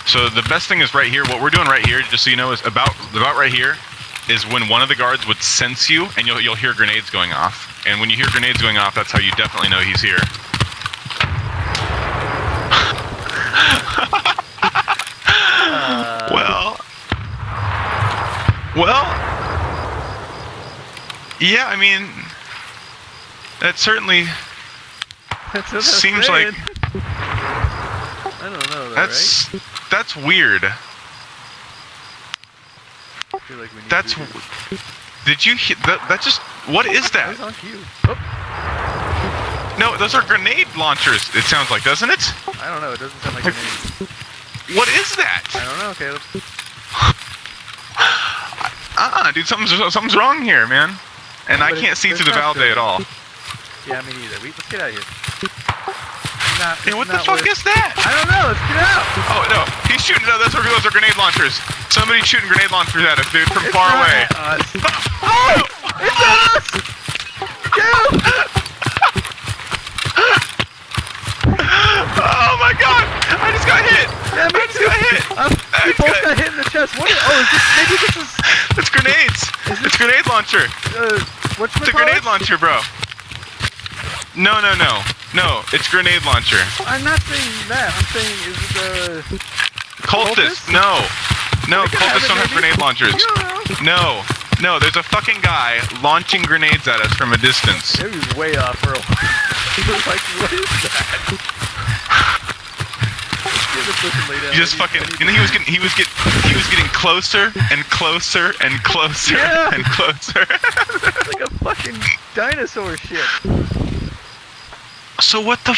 So the best thing is right here. What we're doing right here, just so you know, is about right here, is when one of the guards would sense you, and you'll hear grenades going off. And when you hear grenades going off, that's how you definitely know he's here. Well, yeah. I mean, that certainly seems like. I don't know. Though, That's right? that's weird. I feel like we need That's. to Did you hear that? Just what is That that? was on cue. Oh, No, those are grenade launchers. It sounds like, doesn't it? I don't know. It doesn't sound like grenades. What is that? I don't know, Caleb. Dude, something's wrong here, man. And I can't see through the valve at all. Yeah, me neither. Let's get out of here. Hey, what the fuck is that? I don't know. Let's get out. Oh no, he's shooting. No, those are grenade launchers. Somebody's shooting grenade launchers at us, dude, from far away. Oh! It's not us! Go! Oh my god! I just got hit! Yeah, me I just got hit! We both got hit in the chest. What? Maybe this is... It's grenades! It's grenade launcher! What's It's a grenade launcher, bro. No, it's grenade launcher. I'm not saying that. I'm saying, is it the... Cultists? No, cultists don't have grenade launchers. No, there's a fucking guy launching grenades at us from a distance. It was way off for a while. Like, what is that? He just fucking, and he was getting closer and closer and closer and closer. It's like a fucking dinosaur shit. So what the